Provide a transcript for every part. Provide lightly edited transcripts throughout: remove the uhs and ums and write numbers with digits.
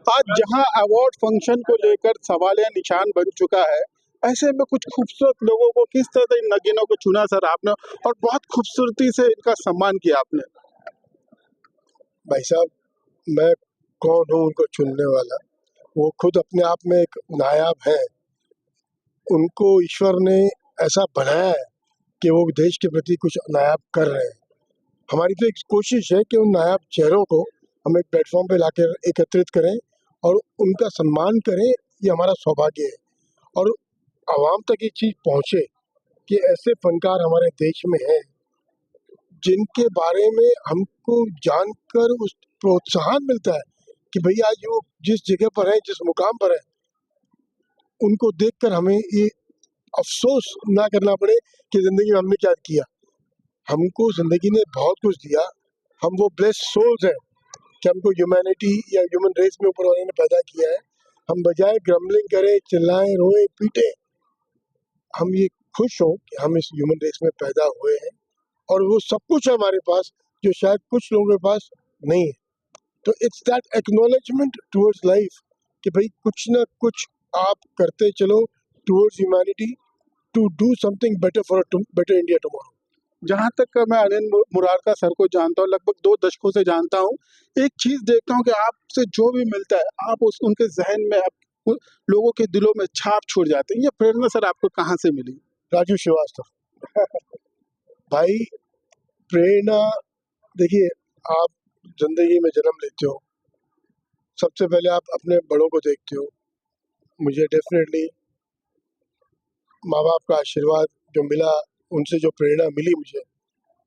आज जहां award function को लेकर सवाल या निशान बन चुका है, ऐसे में कुछ खूबसूरत लोगों को किस तरह से इन नगीनों को चुना सर आपने, और बहुत खूबसूरती से इनका सम्मान किया आपने। भाई साहब, मैं कौन हूँ उनको चुनने वाला? वो खुद अपने आप में एक नायाब है। उनको ईश्वर ने ऐसा बनाया है कि वो देश के प्रति कुछ नायाब कर रहे हैं। हमारी तो एक कोशिश है कि उन नायाब चेहरों को हम एक प्लेटफॉर्म पे लाकर एकत्रित करें और उनका सम्मान करें। ये हमारा सौभाग्य है और आवाम तक ये चीज़ पहुँचे कि ऐसे फनकार हमारे देश में हैं जिनके बारे में हमको जानकर उस प्रोत्साहन मिलता है कि भाई आज वो जिस जगह पर है, जिस मुकाम पर है, उनको देखकर हमें ये अफसोस ना करना पड़े कि ज़िंदगी में हमने क्या किया। हमको ज़िंदगी ने बहुत कुछ दिया। हम वो ब्लेस्ड सोल्स हैं कि हमको ह्यूमैनिटी या ह्यूमन रेस में ऊपर वाले ने पैदा किया है। हम बजाय ग्रम्बलिंग करें, चिल्लाएं, रोए, पीटे, हम ये खुश हों कि हम इस ह्यूमन रेस में पैदा हुए हैं और वो सब कुछ है हमारे पास जो शायद कुछ लोगों के पास नहीं है। तो it's that acknowledgement towards life कि भाई कुछ ना कुछ आप करते चलो towards humanity to do something better for better India tomorrow. जहाँ तक मैं अनिल मुरारका सर को जानता हूँ, लगभग 2 दशकों से जानता हूँ, एक चीज़ देखता हूँ कि आपसे जो भी मिलता है, आप उनके ज़हन में, लोगों के दिलों में छाप छोड़ जाते हैं। ये प्रेरणा सर आपको कहाँ से मिली? राजू श्रीवास्तव। भाई, प्रेरणा, देखिए, आप जिंदगी में जन्म लेते हो, सबसे पहले आप अपने बड़ों को देखते हो। मुझे डेफिनेटली माँ बाप का आशीर्वाद जो मिला, उनसे जो प्रेरणा मिली मुझे,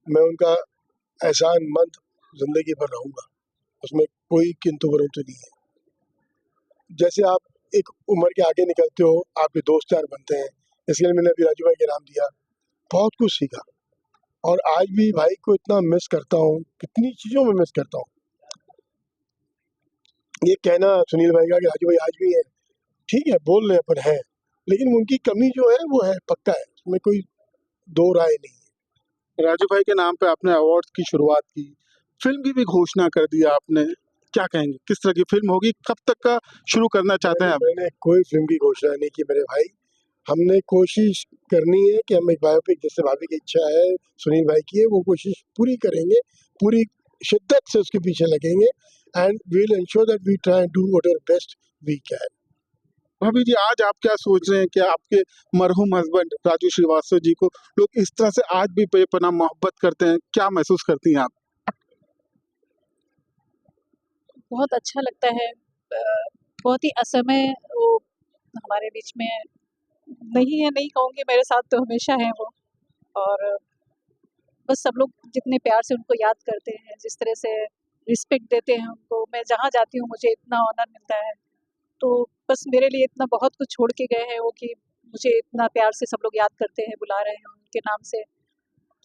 मैं उनका एहसानमंद जिंदगी भर रहूँगा। उसमें कोई किंतु परंतु नहीं है। जैसे आप एक उम्र के आगे निकलते हो, आपके दोस्त यार बनते हैं। इसलिए मैंने अभी राजू भाई के नाम दिया। बहुत कुछ सीखा और आज भी भाई को इतना मिस करता हूँ, कितनी चीज़ों में मिस करता हूँ। ये कहना सुनील भाई का कि राजू भाई आज भी है, ठीक है, बोल रहे पर है, लेकिन उनकी कमी जो है वो है, पक्का है, उसमें कोई दो राय नहीं है। राजू भाई के नाम पे आपने अवार्ड्स की शुरुआत की, फिल्म की भी घोषणा कर दिया आपने, क्या कहेंगे? किस तरह की फिल्म होगी? कब तक का शुरू करना चाहते हैं आप? मैंने कोई फिल्म की घोषणा नहीं की मेरे भाई। हमने कोशिश करनी है कि हम एक बायोपिक, जैसे भाभी की इच्छा है, सुनील भाई की है, वो कोशिश पूरी करेंगे, पूरी शिद्दत से उसके पीछे लगेंगे and we will ensure that we try and do whatever best we can. भाभी जी, आज आप क्या सोच रहे हैं कि आपके मरहूम हस्बैंड राजू श्रीवास्तव जी को लोग इस तरह से आज भी बेपनाह मोहब्बत करते हैं, क्या महसूस करती हैं आप? बहुत अच्छा लगता है। बहुत ही असमय वो हमारे बीच में नहीं है, नहीं कहूँगी, मेरे साथ तो हमेशा है वो। और बस सब लोग जितने प्यार से उनको याद करते हैं, जिस तरह से रिस्पेक्ट देते हैं उनको, मैं जहाँ जाती हूँ मुझे इतना ऑनर मिलता है। तो बस मेरे लिए इतना बहुत कुछ छोड़ के गए हैं वो कि मुझे इतना प्यार से सब लोग याद करते हैं, बुला रहे हैं उनके नाम से।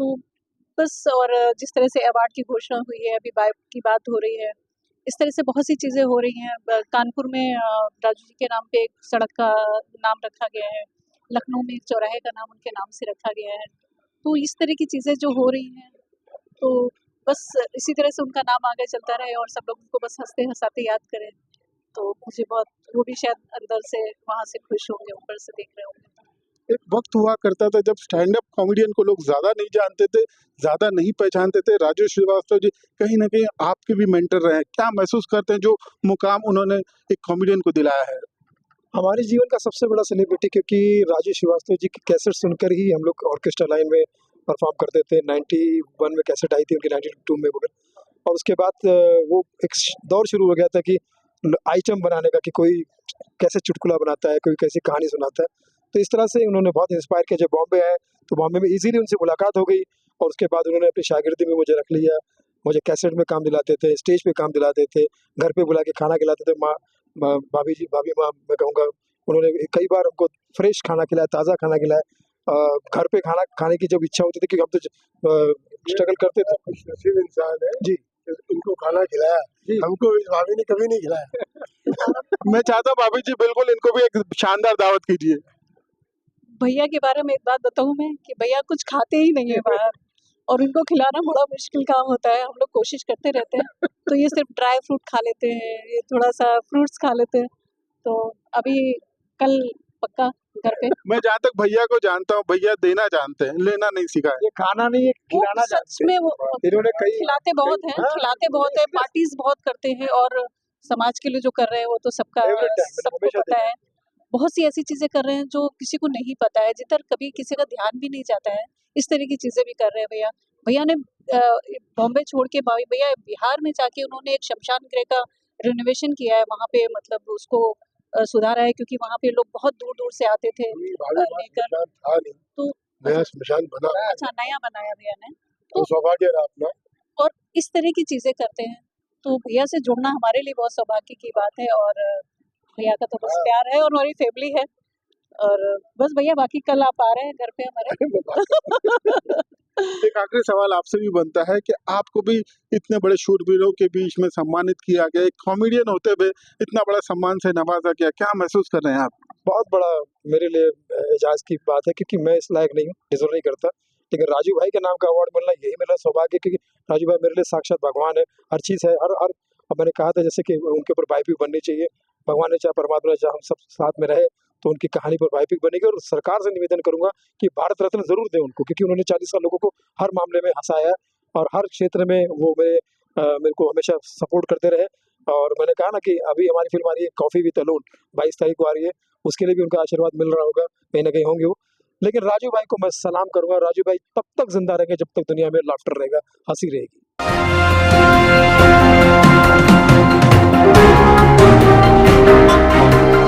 तो बस, और जिस तरह से अवार्ड की घोषणा हुई है, अभी बाइक की बात हो रही है, इस तरह से बहुत सी चीज़ें हो रही हैं। कानपुर में राजू जी के नाम पे एक सड़क का नाम रखा गया है, लखनऊ में एक चौराहे का नाम उनके नाम से रखा गया है। तो इस तरह की चीज़ें जो हो रही हैं, तो बस इसी तरह से उनका नाम आगे चलता रहे और सब लोग उनको बस हँसते-हँसाते याद करें। तो मुझे बहुत, वो भी शायद अंदर से वहाँ से खुश होंगे, ऊपर से देख रहे होंगे। एक वक्त हुआ करता था जब स्टैंड अप कॉमेडियन को लोग ज़्यादा नहीं जानते थे, ज़्यादा नहीं पहचानते थे। राजू श्रीवास्तव जी कहीं न कहीं आपके भी मेंटर रहे हैं। क्या महसूस करते हैं जो मुकाम उन्होंने एक कॉमेडियन को दिलाया है? हमारे जीवन का सबसे बड़ा सेलिब्रिटी, क्योंकि राजू श्रीवास्तव जी की कैसेट सुनकर ही हम लोग ऑर्केस्ट्रा लाइन में परफॉर्म करते थे। 91 में कैसेट आई थी उनकी, 92 में वगैरह। और उसके बाद वो एक दौर शुरू हो गया था कि आइटम बनाने का, कि कोई कैसे चुटकुला बनाता है, कोई कैसी कहानी सुनाता है। तो इस तरह से उन्होंने बहुत इंस्पायर किया। जब बॉम्बे आए तो बॉम्बे में इजीली उनसे मुलाकात हो गई और उसके बाद उन्होंने अपनी शागिर्दी में मुझे रख लिया। मुझे कैसेट में काम दिलाते थे, स्टेज पे काम दिलाते थे, घर पे बुला के खाना खिलाते थे। भाभी जी, भाभी माँ मैं कहूँगा, उन्होंने कई बार हमको फ्रेश खाना खिलाया, ताज़ा खाना खिलाया। घर पे खाना खाने की जब इच्छा होती थी, क्योंकि हम तो स्ट्रगल करते थे। खुशनसीब इंसान है जी, इनको खाना खिलाया, हमको इस भाभी ने कभी नहीं खिलाया। मैं चाहता हूँ भाभी जी बिल्कुल इनको भी एक शानदार दावत कीजिए। भैया के बारे में एक बात बताऊँ मैं, कि भैया कुछ खाते ही नहीं है बाहर और उनको खिलाना बड़ा मुश्किल काम होता है। हम लोग कोशिश करते रहते हैं, तो ये सिर्फ ड्राई फ्रूट खा लेते हैं, ये थोड़ा सा फ्रूट्स खा लेते हैं। तो अभी कल पक्का घर पे। मैं जहाँ तक भैया को जानता हूँ, भैया देना जानते हैं, लेना नहीं सिखाया। ये खाना नहीं, ये वो खिलाना सच जानते में वो इन्होंने कई खिलाते बहुत हैं, हाँ, खिलाते बहुत है, पार्टीज बहुत करते हैं और समाज के लिए जो कर रहे हैं वो तो सबका Every time, मैंने सबको हमेशा पता है। बहुत सी ऐसी चीजें कर रहे हैं जो किसी को नहीं पता है, जिधर कभी किसी का ध्यान भी नहीं जाता है, इस तरह की चीजें भी कर रहे हैं भैया। भैया ने बॉम्बे छोड़ के भैया बिहार में जाके उन्होंने एक शमशान गृह का रिनोवेशन किया है, वहाँ पे मतलब उसको सुधारा है, क्योंकि वहाँ पे लोग बहुत दूर दूर से आते थे भाभी वहाँ लेकर। स्मशान था नहीं, तो नया स्मशान बना, अच्छा नया बनाया भैया ने, तो सौभाग्य रहा अपना। और इस तरह की चीजें करते हैं। तो भैया से जुड़ना हमारे लिए बहुत सौभाग्य की बात है, और भैया का तो बस प्यार है और हमारी फैमिली है। और बस भैया बाकी कल आप आ रहे हैं घर पे हमारे। एक आखिरी सवाल आपसे भी बनता है कि आपको भी इतने बड़े शूरवीरों के बीच में सम्मानित किया गया, एक कॉमेडियन होते हुए इतना बड़ा सम्मान से नवाजा गया, क्या महसूस कर रहे हैं आप? बहुत बड़ा मेरे लिए एजाज की बात है, क्योंकि मैं इस लायक नहीं हूँ, डिजर्व नहीं करता। लेकिन राजू भाई के नाम का अवार्ड मिलना यही मेरा सौभाग्य है, क्योंकि राजू भाई मेरे लिए साक्षात भगवान है। हर चीज़ है, हर अब मैंने कहा था जैसे कि उनके ऊपर बायोपिक बननी चाहिए, भगवान ने चाहे परमात्मा ने चाहे हम सब साथ में रहे तो उनकी कहानी पर बायोपिक बनेगी। और सरकार से निवेदन करूंगा कि भारत रत्न जरूर दें उनको, क्योंकि उन्होंने 40 साल लोगों को हर मामले में हंसाया है और हर क्षेत्र में वो मेरे को हमेशा सपोर्ट करते रहे। और मैंने कहा ना कि अभी हमारी फिल्म आ रही है कॉफी विद अलोन, 22 तारीख को आ रही है, उसके लिए भी उनका आशीर्वाद मिल रहा होगा, कहीं ना कहीं होंगे वो। लेकिन राजू भाई को मैं सलाम करूंगा, राजू भाई तब तक जिंदा रहेंगे जब तक दुनिया में लाफ्टर रहेगा, हंसी रहेगी।